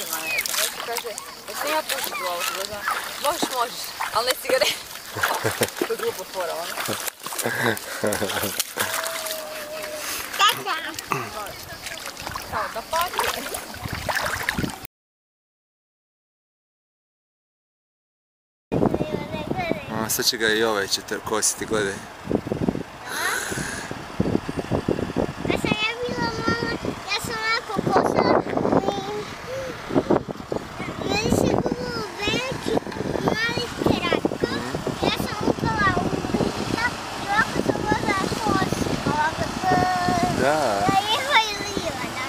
Ivana, ne znam, nešto kaže, da sam ja pušiti u auto, da znam, možeš, ali ne cigarete. To je glupo fora, ono. Kao da pati. Sad će ga i ovaj će kositi, gledaj. Kad sam ja bila mala, ja sam onako kosila i meni se gledalo veliki mali traktor i ja sam upala u usta i ovako sam vozila kosu, ovako Da. da Eva ili Ivana.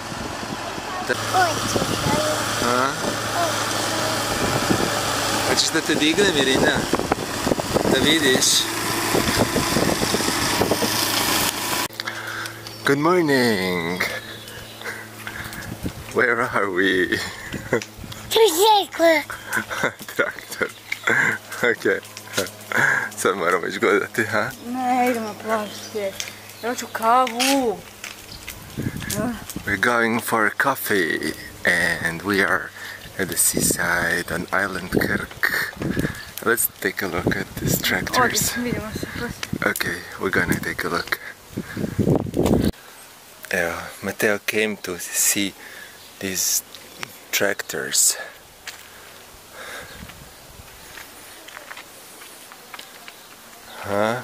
Hoću da je. Hoćeš da te dignem, Irina? Da vidiš. Good morning. Where are we? Traktor. Ok. Sad moramo ići gledati, ha? Ne, idemo na plažu svijet. Ja hoću kavu. We're going for a coffee and we are at the seaside on Island Kirk. Let's take a look at these tractors. Okay, we're gonna take a look. Matteo came to see these tractors. Huh?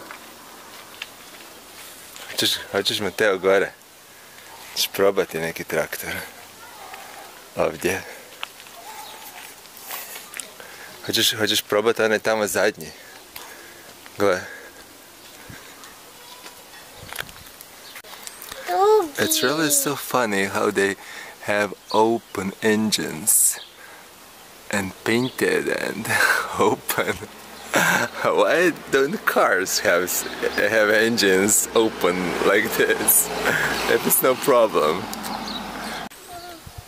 Hoćeš Matteo gore? Ćeš probati neki traktor. Ovdje. Hoćeš probati onaj tamo zadnji. Gle. It's really so funny how they have open engines and painted and open. Why don't cars have engines open like this? If it's no problem.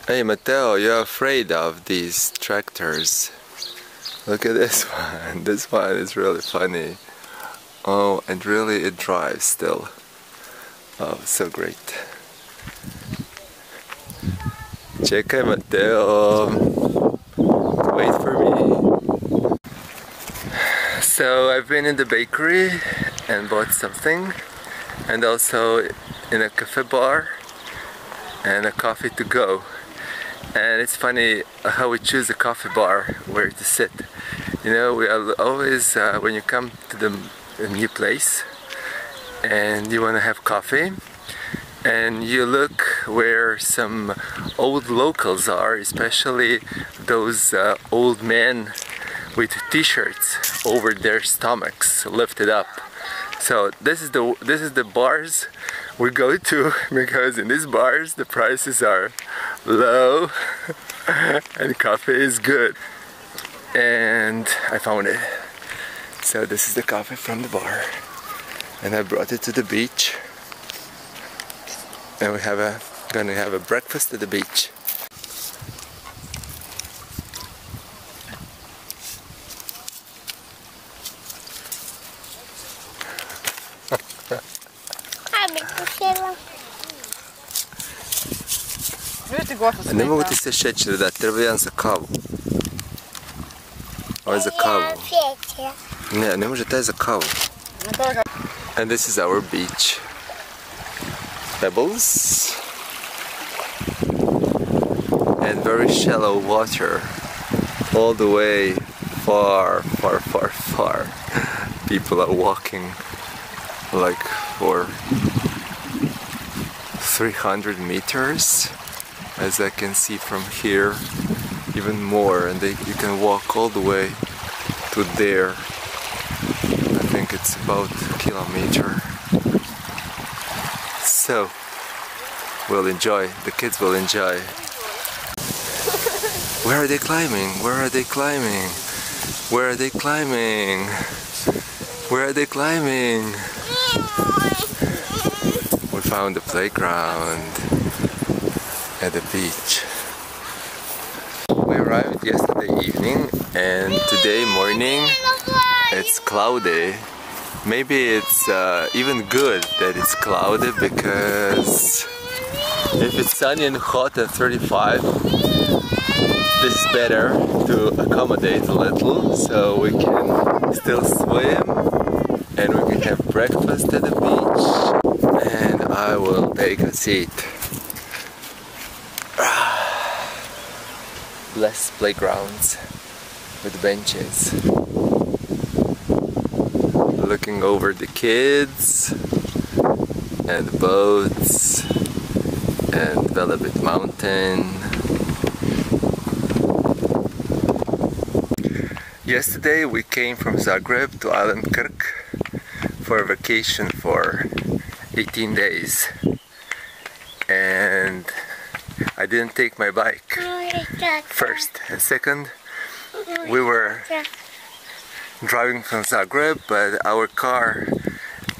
Hey Matteo, you're afraid of these tractors. Look at this one. This one is really funny. Oh, and really it drives still. Oh, so great. Čekaj Matteo. Wait for me. So I've been in the bakery and bought something, and also in a cafe bar and a coffee to go. And it's funny how we choose a coffee bar where to sit. You know, we are always, when you come to a new place and you want to have coffee, and you look where some old locals are, especially those old men with t-shirts over their stomachs lifted up. So this is the bars we go to, because in these bars the prices are low and coffee is good. And I found it. So this is the coffee from the bar, and I brought it to the beach, and we're gonna have a breakfast at the beach. Ne mogu ti se šećer dati, treba jedan za kavu. Ovo je za kavu. Ne može taj za kavu. And this is our beach. Pebbles. And very shallow water. All the way far, far, far, far. People are walking like for 300 meters. As I can see from here, even more, and you can walk all the way to there. I think it's about a kilometer. So we'll enjoy, the kids will enjoy. Where are they climbing? Where are they climbing? Where are they climbing? Where are they climbing? We found the playground at the beach. We arrived yesterday evening, and today morning it's cloudy. Maybe it's even good that it's cloudy, because if it's sunny and hot and 35, this is better to accommodate a little, so we can still swim and we can have breakfast at the beach, and I will take a seat. Less playgrounds with benches. Looking over the kids and the boats and Velebit Mountain. Yesterday we came from Zagreb to Island Krk for a vacation for 18 days, and I didn't take my bike first, and second we were driving from Zagreb, but our car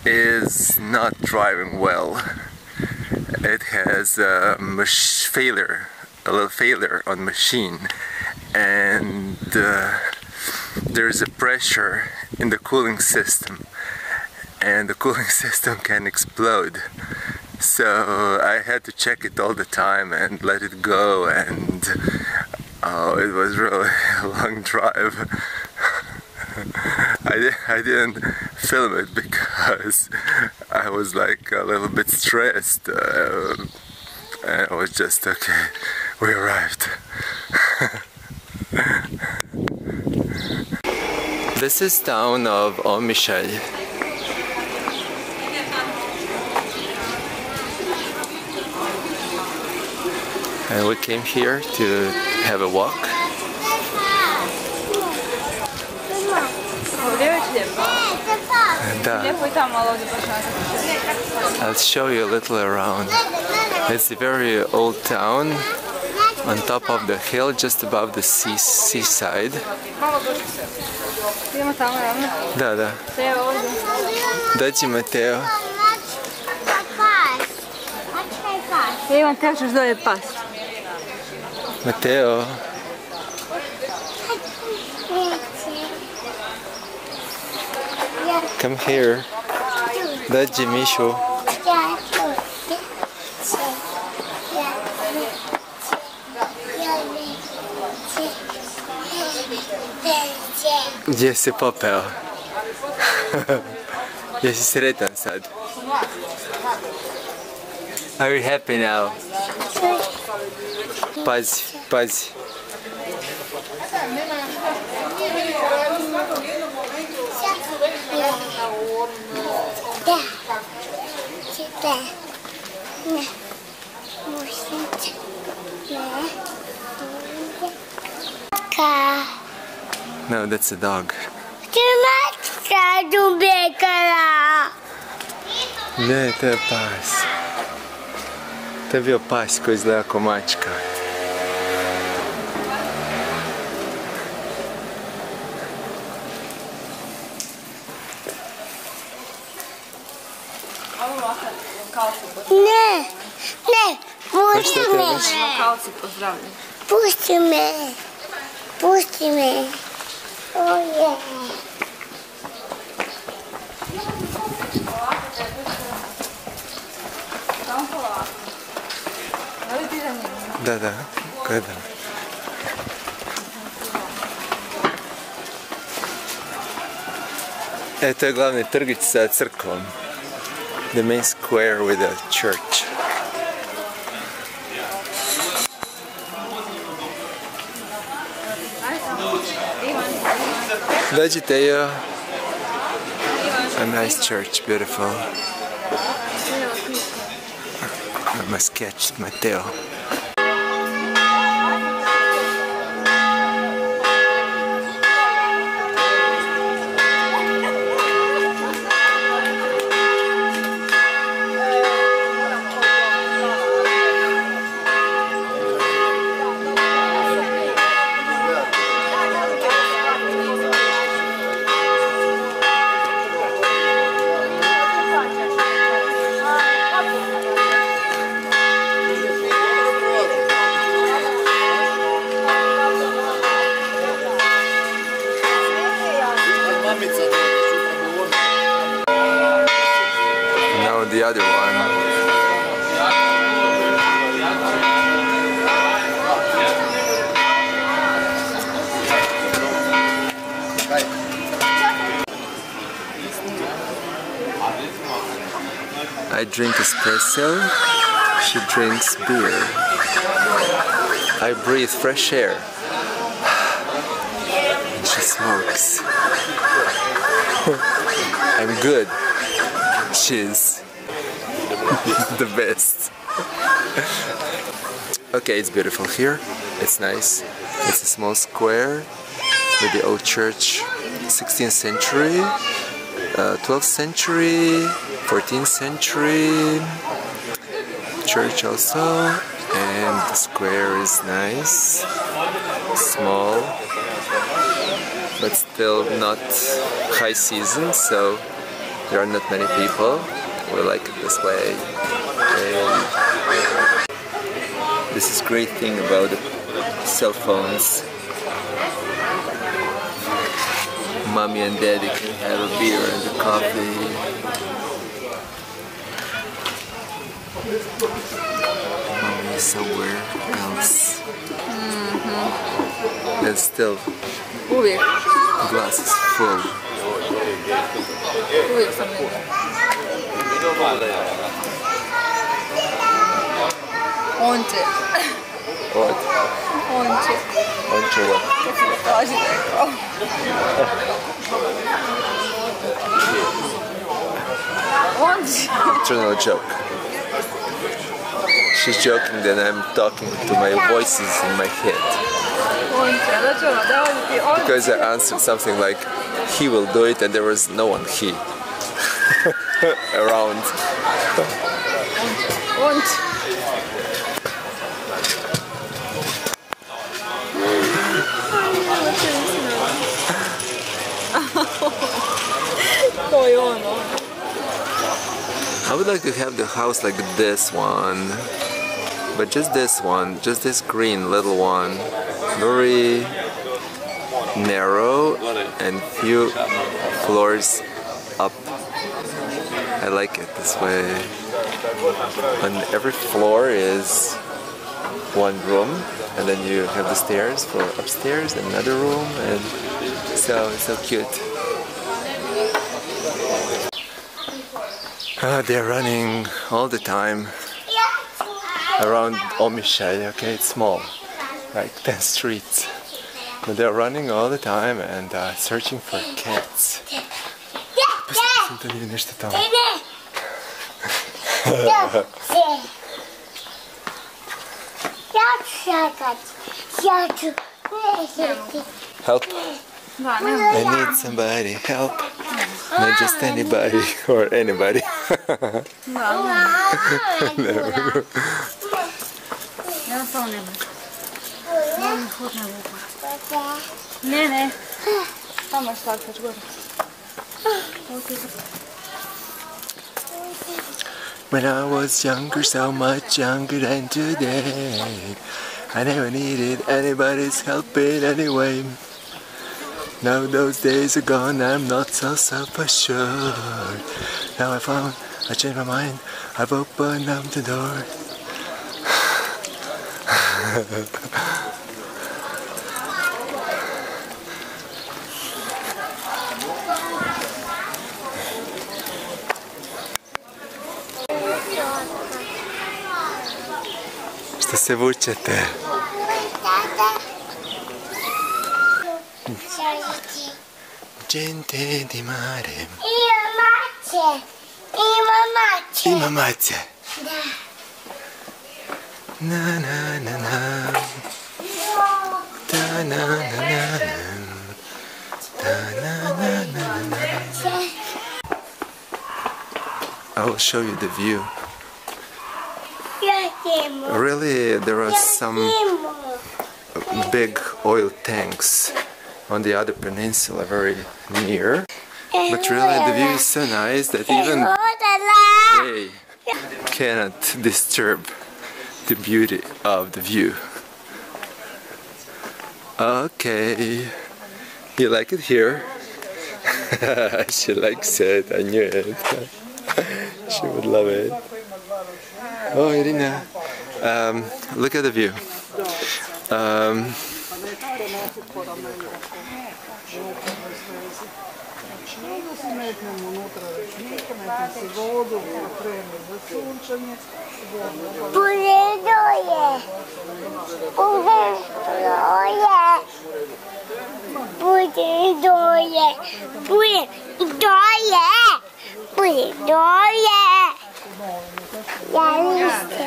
is not driving well. It has a little failure on machine, and there's a pressure in the cooling system, and the cooling system can explode. So I had to check it all the time and let it go, and oh, it was really a long drive. I didn't film it because I was like a little bit stressed, and I was just okay, we arrived. This is town of Omišalj. And we came here to have a walk. I'll show you a little around. It's a very old town on top of the hill, just above the seaside. Da, da. Dođi, Mateo. Ja imam teo, ćeš dolje past. Mateo. Come here. Dođi, Mišu. Gdje si popeo? Jesi sretan sad? Are you happy now? Pazi, pazi. No, that's a dog. Ne, to je pas. To je bio pas koji izgleda kao mačka. Ne, ne, pusti me. Pusti me. Pusti me. Oje. Da, da, gledam. E, to je glavni trgić sa crkvom. The main square with a church. Dođi, Teo. A nice church, beautiful. My sketch, Mateo. Now the other one. I drink espresso, she drinks beer. I breathe fresh air, and she smokes. I'm good. She's the best. Okay, it's beautiful here. It's nice. It's a small square with the old church, 16th century, 12th century, 14th century church also, and the square is nice, small, but still not high season, so there are not many people. We like it this way. And this is great thing about the cell phones. Mommy and Daddy can have a beer and a coffee. Mommy is somewhere else. And still, glass is full. Onče. What? Onče. Onče what? Kad si ga kažete kao. Onče. Internal joke. She's joking that I'm talking to my voices in my head. Onče, da ću ono, da ovdje ti onče. Because I answered something like, he will do it, and there was no one he around. Onče. To je ono. I would like to have the house like this one, but just this one, just this green little one, very narrow and few floors up. I like it this way. On every floor is one room, and then you have the stairs for upstairs and another room, and so cute. They're running all the time around Omišalj. Okay, it's small, like 10 streets, but they're running all the time and searching for cats. Help! I need somebody, help! Not just anybody or anybody. Ne. Tamo šta kač gore. When I was younger, so much younger than today, I never needed anybody's help in any way. Now those days are gone, I'm not so self-assured. Now I changed my mind, I've opened up the door. Što se vučete? Gente di mare. Ima mace. Da. Na na na na. Da na na na na. Da na na na na. I will show you the view. Really, there are some big oil tanks on the other peninsula very near, but really the view is so nice that even they cannot disturb the beauty of the view. Okay, you like it here? She likes it, I knew it. She would love it. Oh, Irina, look at the view. Onda si metnemo unutra rečnika, metnem si vodu, kreme za sunčanje, vodu. Puredoje.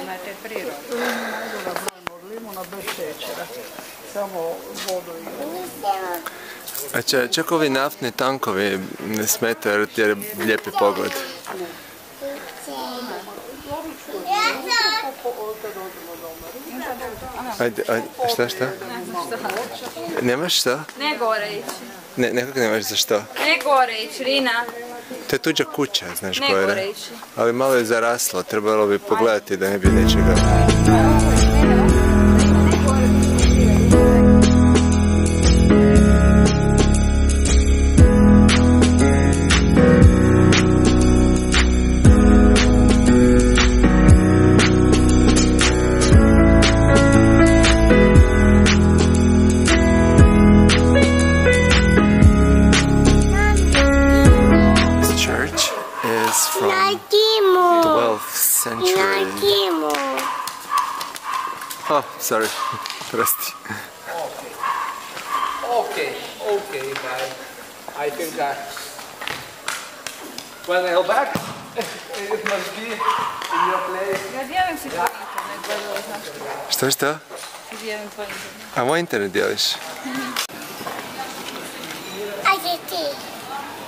Imate prirodu. Od limuna bez šećera. Samo vodu i... A čak ovi naftni tankovi ne smetaju jer je lijepi pogled. Ajde, šta? Nemaš što? Ne gore ići. Ne, kako nemaš za što? Ne gore ići, Rina. To je tuđa kuća, znaš Ne koja je. gore ići. Ali malo je zaraslo, trebalo bi pogledati da ne bi nečega. From 12th century. Oh, sorry. Prosti. Okay, guys. I think when I go back, it must be in your place. Ja dijelim si tvoj internet, gledala, znaš što? Što? Dijelim tvoj internet. A moj internet dijeliš?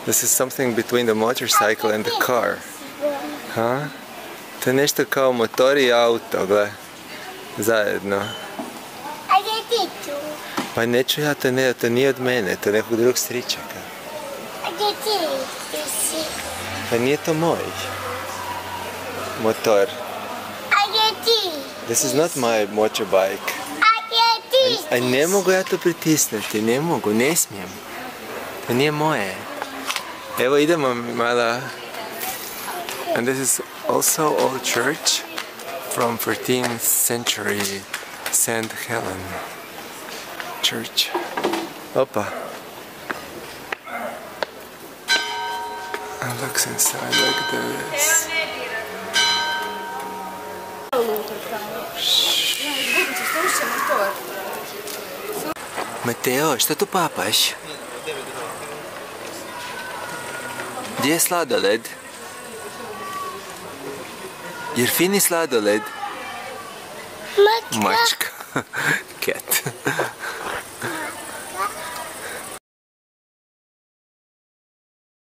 This is something between the motorcycle and the car. Ha? To je nešto kao motor i auto, gle. Zajedno. Pa neću ja, to nije od mene, to je nekog drugog stričaka. Pa nije to moj motor. This is not my motorbike. A ne mogu ja to pritisnuti, ne smijem. To nije moje. Evo idemo malo. And this is also old church from 14th century, St. Helen Church. Opa. And looks inside like this. Mateo, što tu papaš? Gdje je sladoled? Jer fini sladoled? Mačka. Cat.